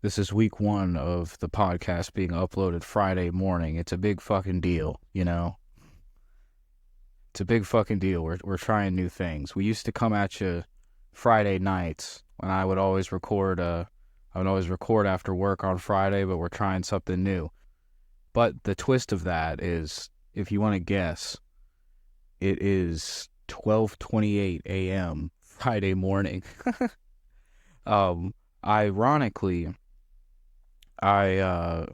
This is week one of the podcast being uploaded Friday morning. It's a big fucking deal, you know? It's a big fucking deal. We're trying new things. We used to come at you Friday nights when I would always record after work on Friday, but we're trying something new. But the twist of that is, if you want to guess, it is 12:28 a.m. Friday morning. Ironically, I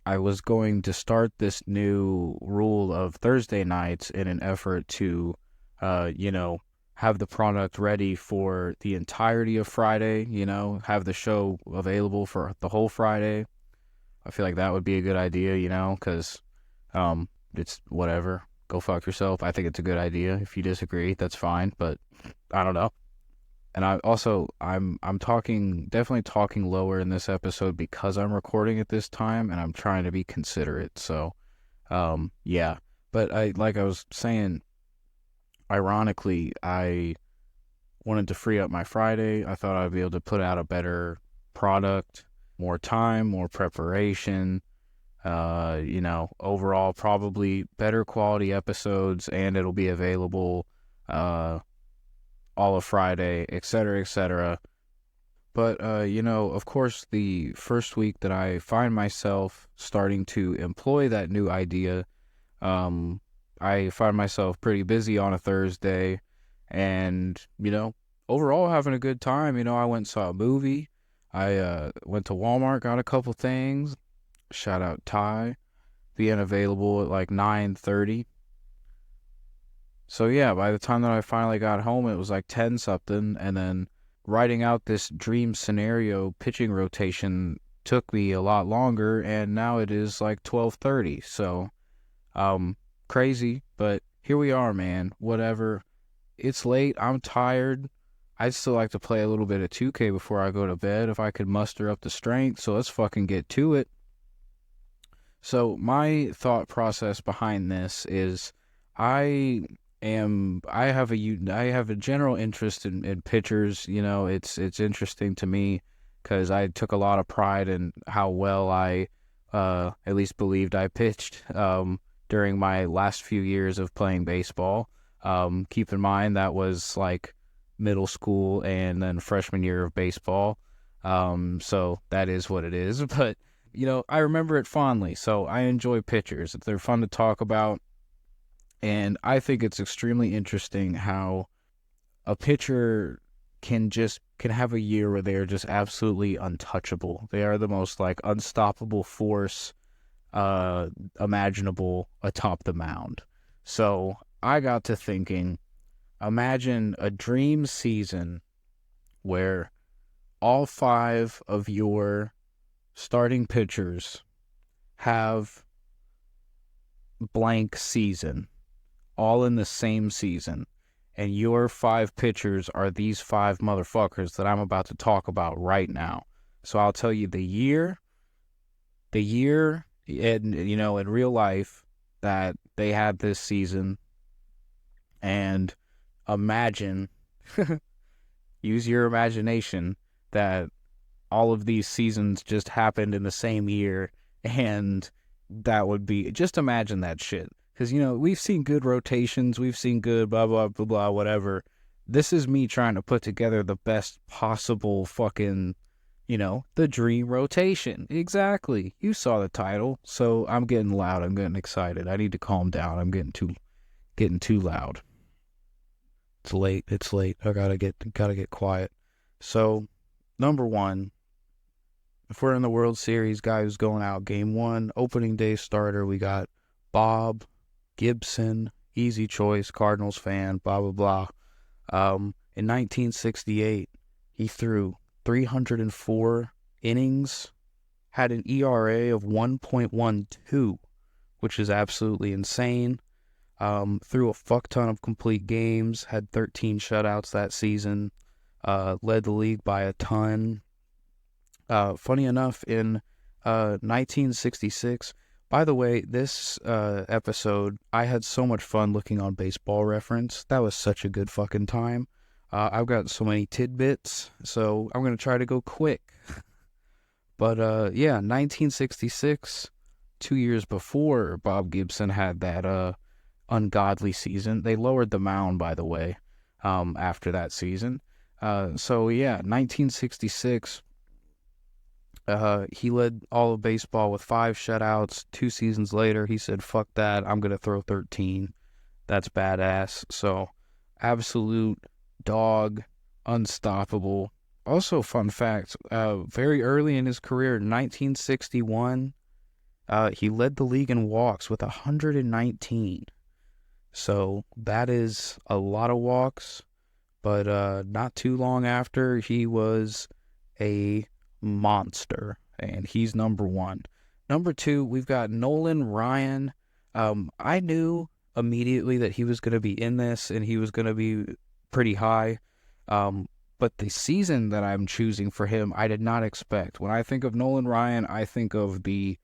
was going to start this new rule of Thursday nights in an effort to, have the product ready for the entirety of Friday, have the show available for the whole Friday. I feel like that would be a good idea, because it's whatever. Go fuck yourself. I think it's a good idea. If you disagree, that's fine, but I don't know. And I'm definitely talking lower in this episode because I'm recording at this time and I'm trying to be considerate. So, yeah. But like I was saying, ironically, I wanted to free up my Friday. I thought I'd be able to put out a better product, more time, more preparation, overall probably better quality episodes, and it'll be available, all of Friday, etc., etc. But, of course, the first week that I find myself starting to employ that new idea, I find myself pretty busy on a Thursday and, overall having a good time. I went and saw a movie. I went to Walmart, got a couple things. Shout out Ty, being available at like 9:30. So yeah, by the time that I finally got home, it was like 10 something, and then writing out this dream scenario pitching rotation took me a lot longer, and now it is like 12:30. So, crazy, but here we are, man. Whatever. It's late. I'm tired. I'd still like to play a little bit of 2K before I go to bed if I could muster up the strength. So let's fucking get to it. So my thought process behind this is I have a general interest in pitchers. It's interesting to me because I took a lot of pride in how well I at least believed I pitched during my last few years of playing baseball. Keep in mind that was like middle school and then freshman year of baseball. So that is what it is. But I remember it fondly. So I enjoy pitchers. They're fun to talk about. And I think it's extremely interesting how a pitcher can have a year where they are just absolutely untouchable. They are the most like unstoppable force imaginable atop the mound. So I got to thinking, imagine a dream season where all five of your starting pitchers have blank season, all in the same season, and your five pitchers are these five motherfuckers that I'm about to talk about right now. So I'll tell you the year, and in real life that they had this season, and imagine, use your imagination that all of these seasons just happened in the same year, and that would be, just imagine that shit. Because, we've seen good rotations, we've seen good blah, blah, blah, blah, whatever. This is me trying to put together the best possible fucking, the dream rotation. Exactly. You saw the title. So I'm getting loud. I'm getting excited. I need to calm down. I'm getting too loud. It's late. I gotta get quiet. So, number one, if we're in the World Series, guy who's going out game one, opening day starter, we got Bob Gibson, easy choice, Cardinals fan, blah, blah, blah. In 1968, he threw 304 innings, had an ERA of 1.12, which is absolutely insane. Threw a fuck ton of complete games, had 13 shutouts that season, led the league by a ton. Funny enough, in 1966, by the way, this episode, I had so much fun looking on Baseball Reference. That was such a good fucking time. I've got so many tidbits, so I'm going to try to go quick. But 1966, 2 years before Bob Gibson had that ungodly season. They lowered the mound, by the way, after that season. 1966, he led all of baseball with 5 shutouts. 2 seasons later, he said, fuck that, I'm going to throw 13. That's badass. So, absolute dog, unstoppable. Also, fun fact, very early in his career, 1961, he led the league in walks with 119. So that is a lot of walks, but not too long after, he was a monster, and he's number 1. Number 2, we've got Nolan Ryan. I knew immediately that he was going to be in this, and he was going to be pretty high. But the season that I'm choosing for him, I did not expect. When I think of Nolan Ryan, I think of the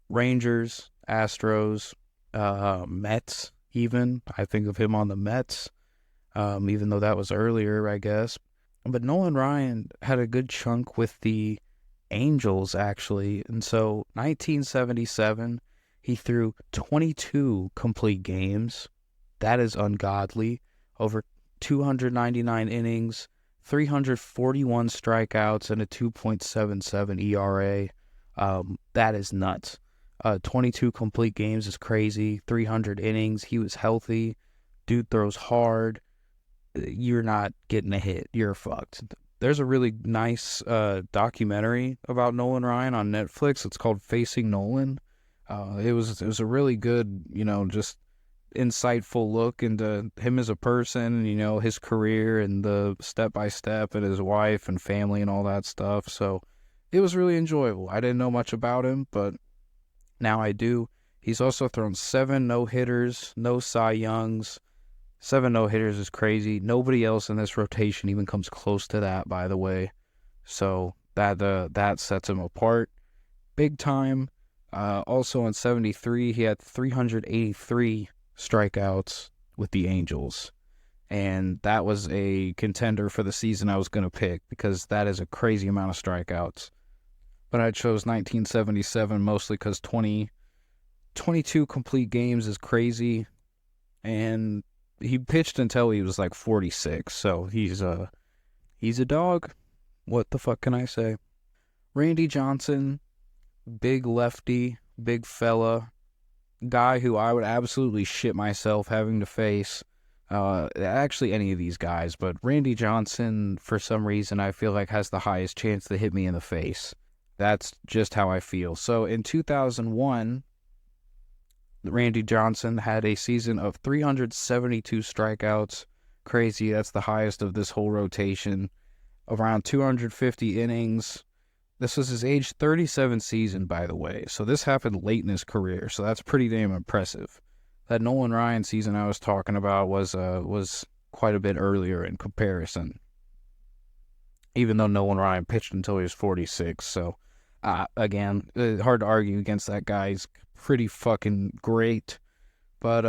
Rangers, Astros, Mets even. I think of him on the Mets, even though that was earlier, I guess. But Nolan Ryan had a good chunk with the Angels, actually. And so, 1977, he threw 22 complete games. That is ungodly. Over 299 innings, 341 strikeouts, and a 2.77 ERA. That is nuts. 22 complete games is crazy. 300 innings. He was healthy. Dude throws hard. You're not getting a hit. You're fucked. There's a really nice documentary about Nolan Ryan on Netflix. It's called Facing Nolan. It was a really good, just insightful look into him as a person, his career and the step-by-step and his wife and family and all that stuff. So it was really enjoyable. I didn't know much about him, but now I do. He's also thrown 7 no-hitters, no Cy Youngs. 7 no-hitters is crazy. Nobody else in this rotation even comes close to that, by the way. So that sets him apart big time. Also in 73, he had 383 strikeouts with the Angels. And that was a contender for the season I was going to pick, because that is a crazy amount of strikeouts. But I chose 1977 mostly because 22 complete games is crazy. And he pitched until he was like 46. So he's a dog. What the fuck can I say? Randy Johnson, big lefty, big fella. Guy who I would absolutely shit myself having to face. Actually, any of these guys, but Randy Johnson, for some reason, I feel like has the highest chance to hit me in the face. That's just how I feel. So in 2001, Randy Johnson had a season of 372 strikeouts. Crazy, that's the highest of this whole rotation. Around 250 innings. This was his age 37 season, by the way. So this happened late in his career. So that's pretty damn impressive. That Nolan Ryan season I was talking about was quite a bit earlier in comparison. Even though Nolan Ryan pitched until he was 46. So, again, hard to argue against that guy. He's pretty fucking great. But,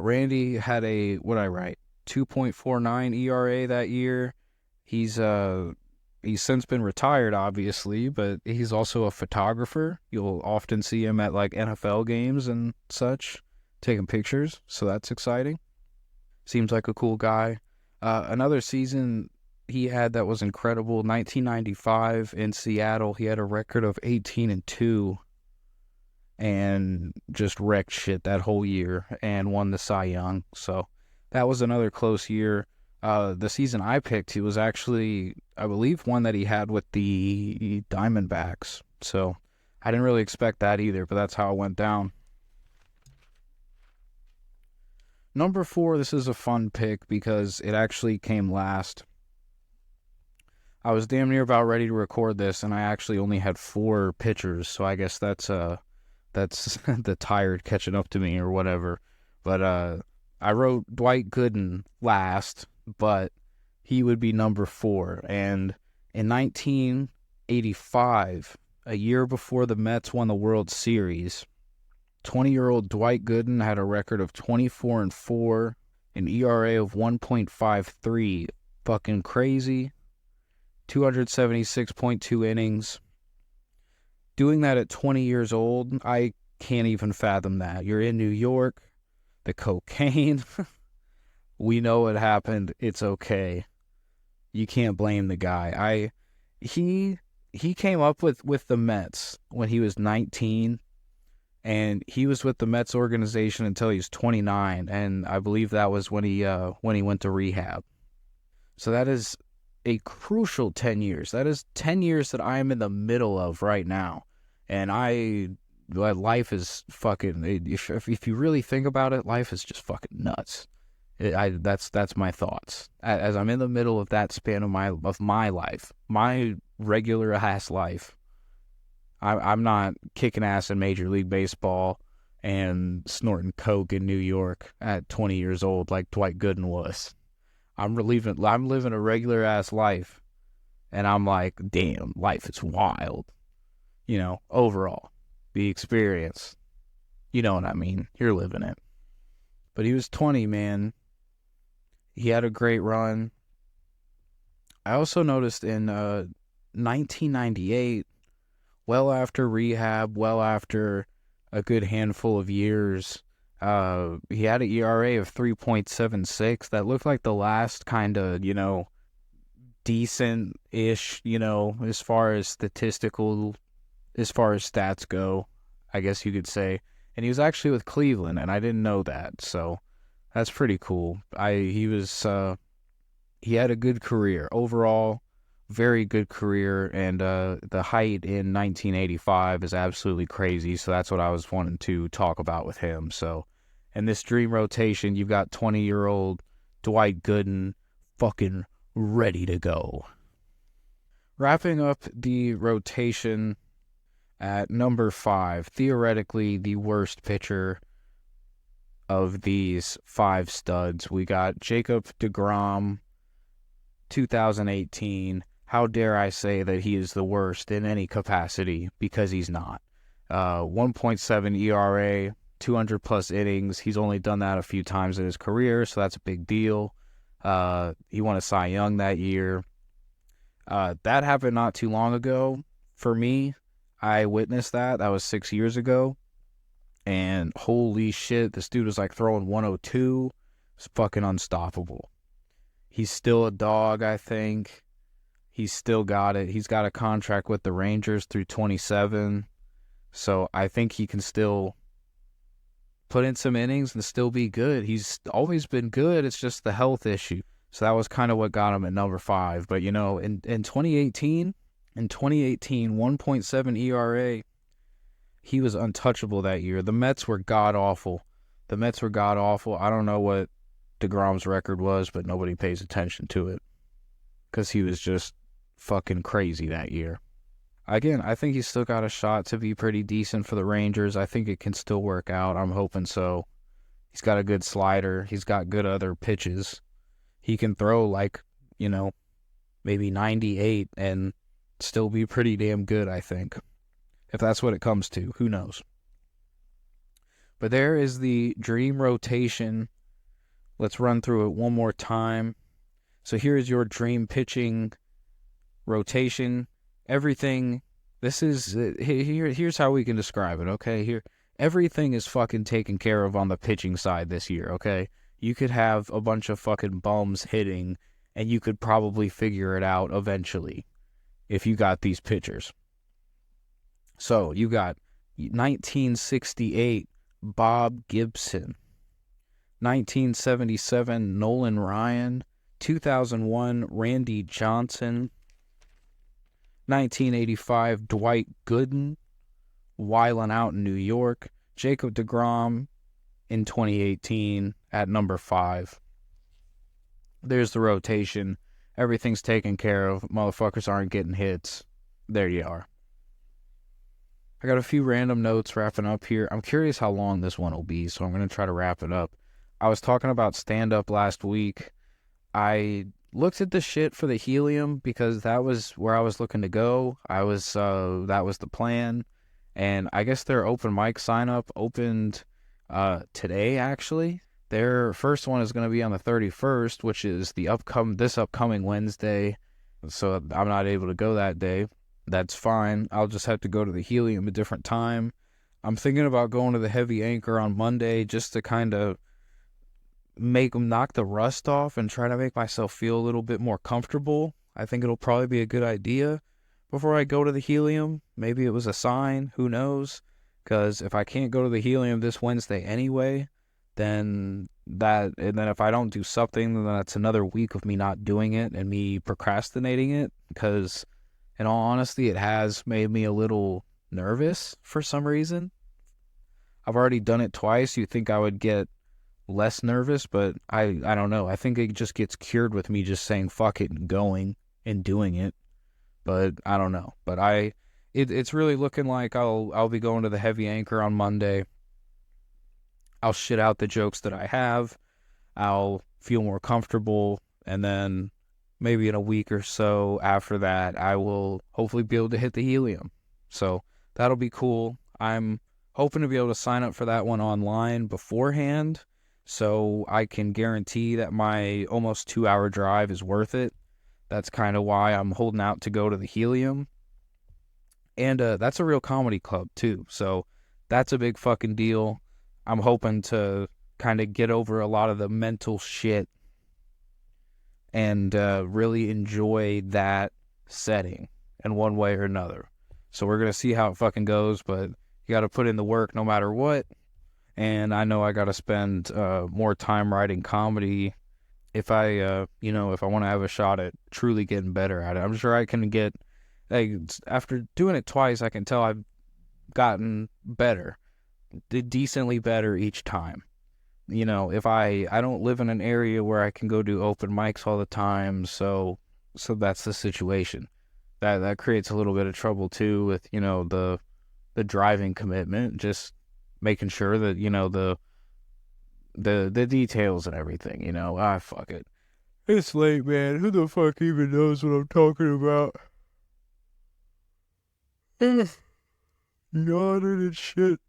Randy had a, what'd I write? 2.49 ERA that year. He's since been retired, obviously, but he's also a photographer. You'll often see him at like NFL games and such, taking pictures. So that's exciting. Seems like a cool guy. Another season he had that was incredible. 1995 in Seattle, he had a record of 18-2, and just wrecked shit that whole year and won the Cy Young. So that was another close year. The season I picked, he was actually, I believe, one that he had with the Diamondbacks. So I didn't really expect that either, but that's how it went down. Number 4, this is a fun pick because it actually came last. I was damn near about ready to record this, and I actually only had 4 pitchers, so I guess that's the tired catching up to me or whatever. But I wrote Dwight Gooden last, but he would be number 4. And in 1985, a year before the Mets won the World Series, 20-year-old Dwight Gooden had a record of 24-4, an ERA of 1.53. Fucking crazy. 276.2 innings. Doing that at 20 years old, I can't even fathom that. You're in New York, the cocaine, we know what happened. It's okay. You can't blame the guy. He came up with the Mets when he was 19, and he was with the Mets organization until he was 29, and I believe that was when he went to rehab. So that is a crucial 10 years. That is 10 years that I am in the middle of right now. And life is fucking, if you really think about it, life is just fucking nuts. That's my thoughts. As I'm in the middle of that span of my life, my regular ass life, I'm not kicking ass in Major League Baseball and snorting coke in New York at 20 years old like Dwight Gooden was. I'm living a regular ass life, and I'm like, damn, life is wild. Overall, the experience. You know what I mean? You're living it. But he was 20, man. He had a great run. I also noticed in 1998, well after rehab, well after a good handful of years, he had an ERA of 3.76. That looked like the last kind of, decent-ish, as far as stats go, I guess you could say. And he was actually with Cleveland, and I didn't know that, so that's pretty cool. He had a good career overall, very good career, and the height in 1985 is absolutely crazy. So that's what I was wanting to talk about with him. So, in this dream rotation, you've got 20-year-old Dwight Gooden, fucking ready to go. Wrapping up the rotation at number 5, theoretically the worst pitcher of these 5 studs, we got Jacob deGrom, 2018. How dare I say that he is the worst in any capacity, because he's not. 1.7 ERA, 200 plus innings. He's only done that a few times in his career, so that's a big deal. He won a Cy Young that year. That happened not too long ago. For me, I witnessed that. That was 6 years ago. And holy shit, this dude was like throwing 102. It's fucking unstoppable. He's still a dog, I think. He's still got it. He's got a contract with the Rangers through 27. So I think he can still put in some innings and still be good. He's always been good. It's just the health issue. So that was kind of what got him at number 5. But, in 2018, 1.7 ERA, he was untouchable that year. The Mets were god-awful. I don't know what deGrom's record was, but nobody pays attention to it because he was just fucking crazy that year. Again, I think he's still got a shot to be pretty decent for the Rangers. I think it can still work out. I'm hoping so. He's got a good slider. He's got good other pitches. He can throw maybe 98 and still be pretty damn good, I think. If that's what it comes to, who knows? But there is the dream rotation. Let's run through it one more time. So here's your dream pitching rotation. Everything, here's how we can describe it, okay? Everything is fucking taken care of on the pitching side this year, okay? You could have a bunch of fucking bums hitting, and you could probably figure it out eventually if you got these pitchers. So, you got 1968 Bob Gibson, 1977 Nolan Ryan, 2001 Randy Johnson, 1985 Dwight Gooden, wilding out in New York, Jacob deGrom in 2018 at number 5. There's the rotation. Everything's taken care of. Motherfuckers aren't getting hits. There you are. I got a few random notes wrapping up here. I'm curious how long this one will be, so I'm going to try to wrap it up. I was talking about stand-up last week. I looked at the shit for the Helium because that was where I was looking to go. That was the plan. And I guess their open mic sign-up opened today, actually. Their first one is going to be on the 31st, which is this upcoming Wednesday. So I'm not able to go that day. That's fine. I'll just have to go to the helium a different time. I'm thinking about going to the heavy anchor on Monday just to kind of knock the rust off and try to make myself feel a little bit more comfortable. I think it'll probably be a good idea before I go to the helium. Maybe it was a sign, who knows? Because if I can't go to the helium this Wednesday anyway, and then if I don't do something, then that's another week of me not doing it and me procrastinating it. Because in all honesty, it has made me a little nervous for some reason. I've already done it twice. You'd think I would get less nervous, but I don't know. I think it just gets cured with me just saying fuck it and going and doing it. But I don't know. But it's really looking like I'll be going to the heavy anchor on Monday. I'll shit out the jokes that I have. I'll feel more comfortable, and then maybe in a week or so after that, I will hopefully be able to hit the helium. So that'll be cool. I'm hoping to be able to sign up for that one online beforehand, so I can guarantee that my almost 2-hour drive is worth it. That's kind of why I'm holding out to go to the helium. And that's a real comedy club too, so that's a big fucking deal. I'm hoping to kind of get over a lot of the mental shit and really enjoy that setting in one way or another. So we're going to see how it fucking goes, but you got to put in the work no matter what. And I know I got to spend more time writing comedy if I want to have a shot at truly getting better at it. I'm sure I can get, after doing it twice, I can tell I've gotten better, decently better each time. If I don't live in an area where I can go do open mics all the time, so that's the situation. That creates a little bit of trouble too with, the driving commitment, just making sure that, the details and everything, fuck it. It's late, man. Who the fuck even knows what I'm talking about? Yawning and shit.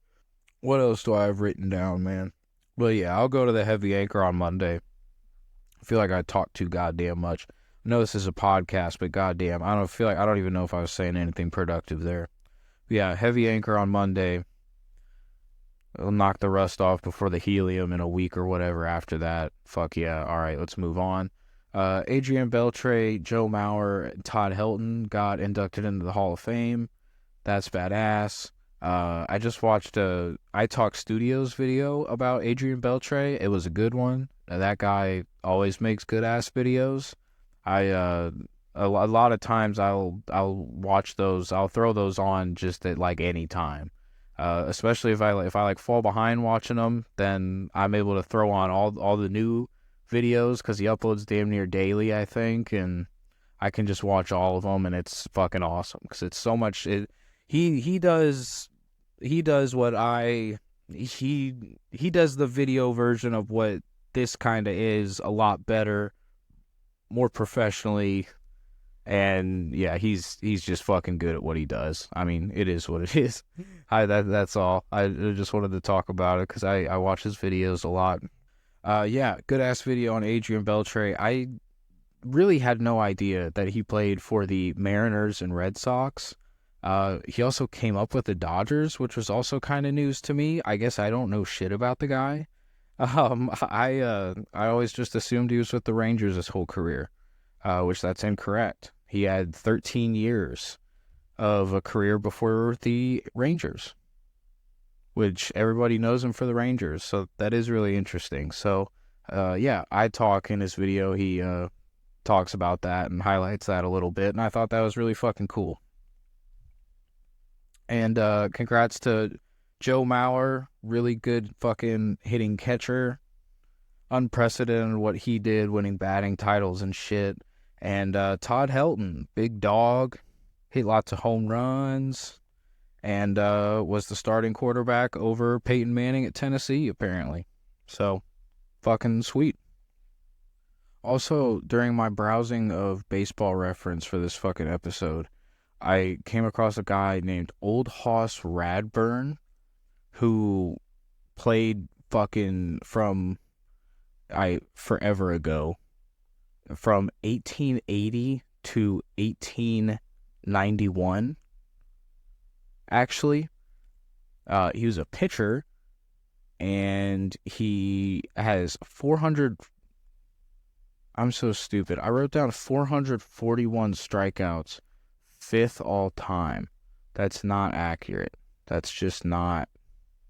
What else do I have written down, man? Well, yeah, I'll go to the heavy anchor on Monday. I feel like I talk too goddamn much. I know this is a podcast, but goddamn, I don't even know if I was saying anything productive there. But yeah, heavy anchor on Monday. I'll knock the rust off before the helium in a week or whatever after that. Fuck yeah. All right, let's move on. Adrian Beltre, Joe Mauer, and Todd Helton got inducted into the Hall of Fame. That's badass. I just watched a iTalk Studios video about Adrian Beltre. It was a good one. That guy always makes good ass videos. A lot of times I'll watch those. I'll throw those on just at like any time. Especially if I fall behind watching them, then I'm able to throw on all the new videos because he uploads damn near daily, I think, and I can just watch all of them, and it's fucking awesome because it's so much. He does the video version of what this kind of is a lot better, more professionally, and yeah, he's just fucking good at what he does. I mean, it is what it is. That's all. I just wanted to talk about it because I watch his videos a lot. Yeah, good ass video on Adrian Beltre. I really had no idea that he played for the Mariners and Red Sox. He also came up with the Dodgers, which was also kind of news to me. I guess I don't know shit about the guy. I always just assumed he was with the Rangers his whole career, which that's incorrect. He had 13 years of a career before the Rangers, which everybody knows him for the Rangers. So that is really interesting. So, yeah, iTalk in his video, he talks about that and highlights that a little bit. And I thought that was really fucking cool. And congrats to Joe Mauer, really good fucking hitting catcher. Unprecedented what he did, winning batting titles and shit. And Todd Helton, big dog, hit lots of home runs, and was the starting quarterback over Peyton Manning at Tennessee, apparently. So, fucking sweet. Also, during my browsing of Baseball Reference for this fucking episode, I came across a guy named Old Hoss Radburn, who played fucking forever ago, from 1880 to 1890. 91, actually. He was a pitcher, and he has 400... I'm so stupid. I wrote down 441 strikeouts, 5th all time. That's not accurate. That's just not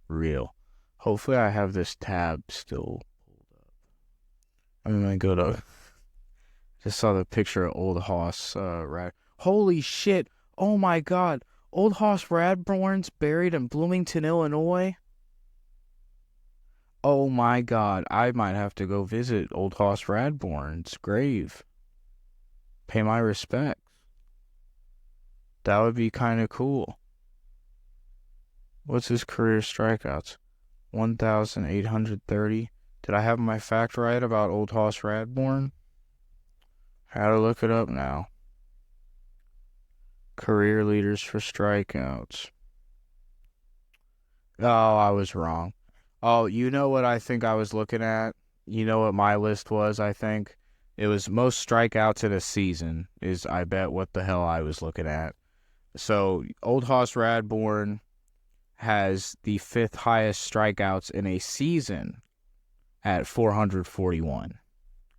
real. Hopefully I have this tab still pulled up. I'm going to go to... Just saw the picture of Old Hoss Rad. Holy shit. Oh my god. Old Hoss Radbourn's buried in Bloomington, Illinois? Oh my god. I might have to go visit Old Hoss Radbourn's grave. Pay my respects. That would be kind of cool. What's his career strikeouts? 1,830. Did I have my fact right about Old Hoss Radbourn? How to look it up now. Career leaders for strikeouts. Oh, I was wrong. Oh, you know what I think I was looking at? You know what my list was, I think? It was most strikeouts in a season, is I bet what the hell I was looking at. So, Old Hoss Radbourn has the 5th highest strikeouts in a season at 441.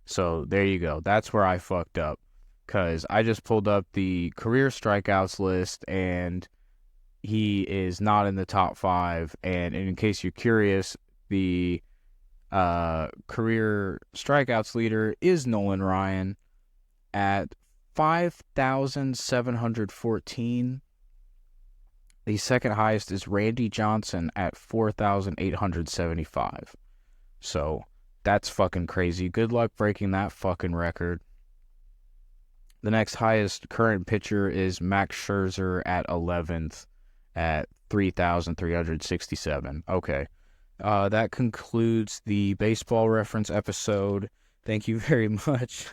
So, there you go. That's where I fucked up. Because I just pulled up the career strikeouts list, and he is not in the top 5. And in case you're curious, the career strikeouts leader is Nolan Ryan at 5,714. The second highest is Randy Johnson at 4,875. So that's fucking crazy. Good luck breaking that fucking record. The next highest current pitcher is Max Scherzer at 11th at 3,367. Okay. That concludes the baseball reference episode. Thank you very much.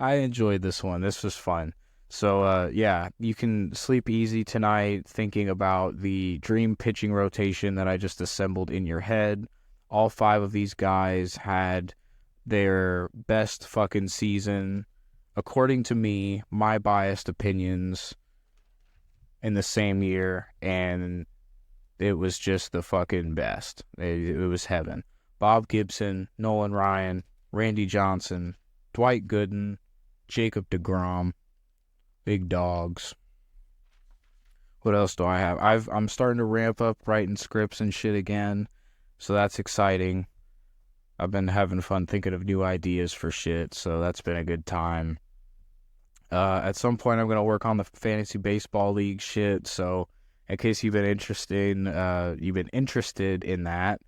I enjoyed this one. This was fun. So, yeah, you can sleep easy tonight thinking about the dream pitching rotation that I just assembled in your head. All 5 of these guys had their best fucking season, according to me, my biased opinions, in the same year, and it was just the fucking best. It was heaven. Bob Gibson, Nolan Ryan, Randy Johnson, Dwight Gooden, Jacob deGrom, big dogs. What else do I have? I'm starting to ramp up writing scripts and shit again, so that's exciting. I've been having fun thinking of new ideas for shit, so that's been a good time. At some point, I'm going to work on the fantasy baseball league shit, so in case you've been interested in that,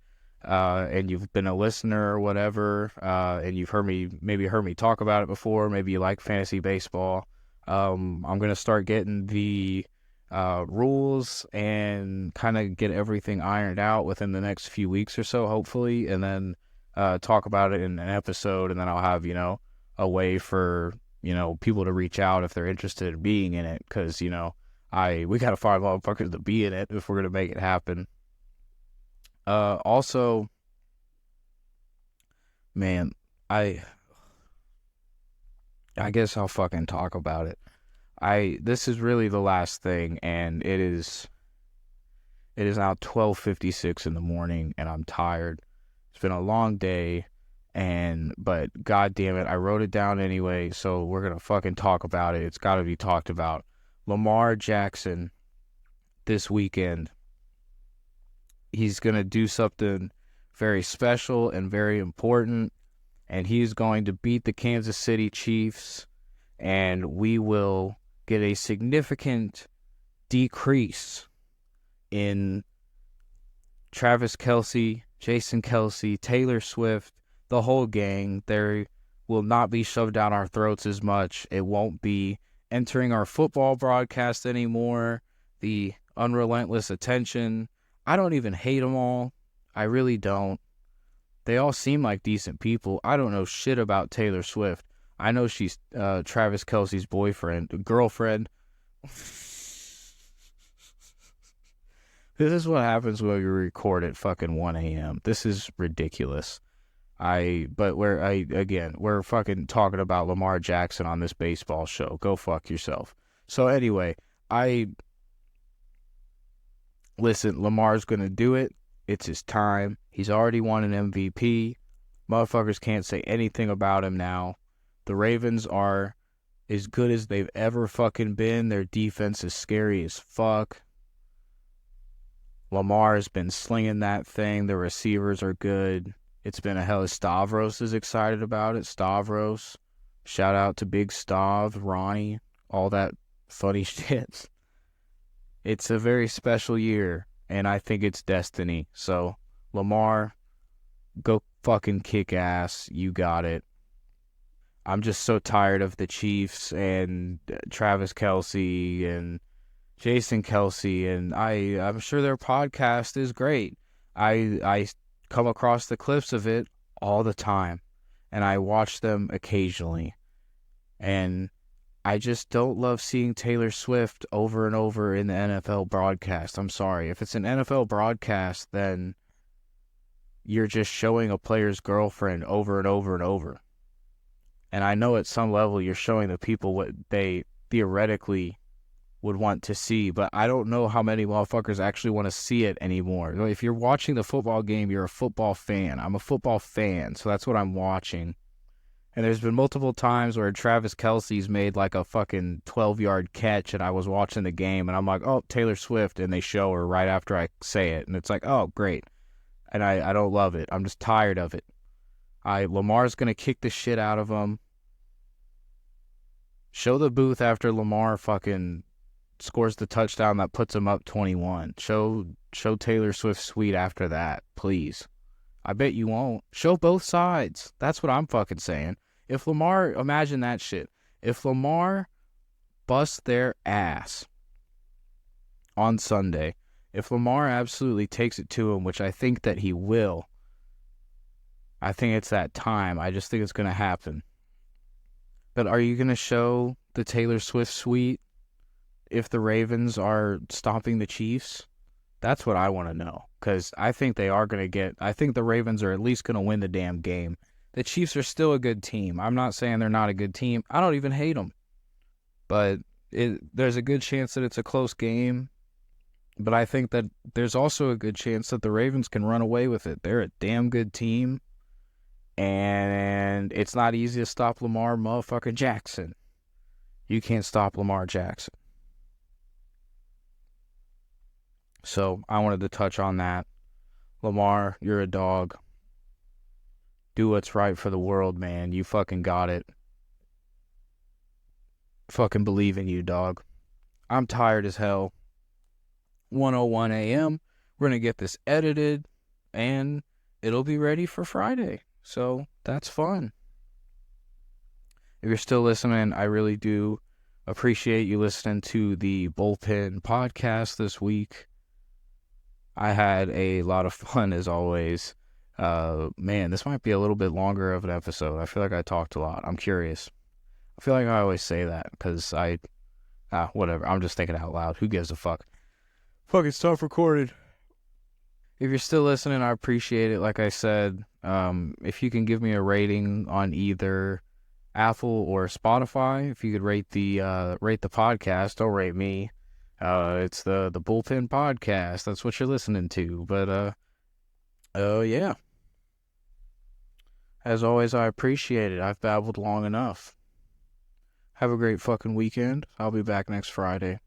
and you've been a listener or whatever, and you've heard me talk about it before, maybe you like fantasy baseball, I'm going to start getting the rules and kind of get everything ironed out within the next few weeks or so, hopefully, and then talk about it in an episode, and then I'll have, a way for, people to reach out if they're interested in being in it, because, we got to find motherfuckers to be in it if we're going to make it happen. Also, man, I guess I'll fucking talk about it. This is really the last thing, and it is now 12:56 in the morning, and I'm tired. It's been a long day, but god damn it, I wrote it down anyway, so we're gonna fucking talk about it. It's gotta be talked about. Lamar Jackson this weekend. He's gonna do something very special and very important, and he's going to beat the Kansas City Chiefs, and we will get a significant decrease in Travis Kelce, Jason Kelce, Taylor Swift, the whole gang. They will not be shoved down our throats as much. It won't be entering our football broadcast anymore. The unrelentless attention. I don't even hate them all. I really don't. They all seem like decent people. I don't know shit about Taylor Swift. I know she's Travis Kelce's girlfriend. This is what happens when we record at fucking 1 a.m. This is ridiculous. We're fucking talking about Lamar Jackson on this baseball show. Go fuck yourself. So anyway, listen, Lamar's going to do it. It's his time. He's already won an MVP. Motherfuckers can't say anything about him now. The Ravens are as good as they've ever fucking been. Their defense is scary as fuck. Lamar has been slinging that thing. The receivers are good. It's been a hell. Stavros is excited about it. Stavros. Shout out to Big Stav, Ronnie, all that funny shit. It's a very special year, and I think it's destiny. So, Lamar, go fucking kick ass. You got it. I'm just so tired of the Chiefs and Travis Kelce and Jason Kelce, and I'm sure their podcast is great. I come across the clips of it all the time, and I watch them occasionally. And I just don't love seeing Taylor Swift over and over in the NFL broadcast. I'm sorry. If it's an NFL broadcast, then you're just showing a player's girlfriend over and over and over. And I know at some level you're showing the people what they theoretically would want to see, but I don't know how many motherfuckers actually want to see it anymore. If you're watching the football game, you're a football fan. I'm a football fan, so that's what I'm watching. And there's been multiple times where Travis Kelce's made like a fucking 12-yard catch, and I was watching the game, and I'm like, oh, Taylor Swift, and they show her right after I say it, and it's like, oh, great. And I don't love it. I'm just tired of it. Lamar's going to kick the shit out of him. Show the booth after Lamar fucking scores the touchdown that puts him up 21. Show Taylor Swift sweet after that, please. I bet you won't. Show both sides. That's what I'm fucking saying. If Lamar, imagine that shit. If Lamar busts their ass on Sunday, if Lamar absolutely takes it to him, which I think that he will, I think it's that time. I just think it's going to happen. But are you going to show the Taylor Swift suite if the Ravens are stopping the Chiefs? That's what I want to know, because I think they are going to I think the Ravens are at least going to win the damn game. The Chiefs are still a good team. I'm not saying they're not a good team. I don't even hate them. But there's a good chance that it's a close game. But I think that there's also a good chance that the Ravens can run away with it. They're a damn good team. And it's not easy to stop Lamar motherfucking Jackson. You can't stop Lamar Jackson. So I wanted to touch on that. Lamar, you're a dog. Do what's right for the world, man. You fucking got it. Fucking believe in you, dog. I'm tired as hell. 1:01 a.m. We're going to get this edited, and it'll be ready for Friday. So that's fun. If you're still listening, I really do appreciate you listening to the Bullpen Podcast this week. I had a lot of fun as always. Man, this might be a little bit longer of an episode. I feel like I talked a lot. I'm curious. I feel like I always say that because whatever. I'm just thinking out loud. Who gives a fuck? Fucking stuff recorded. If you're still listening, I appreciate it. Like I said, if you can give me a rating on either Apple or Spotify, if you could rate the podcast, don't rate me. It's the Bullpen Podcast. That's what you're listening to. But yeah. As always, I appreciate it. I've babbled long enough. Have a great fucking weekend. I'll be back next Friday.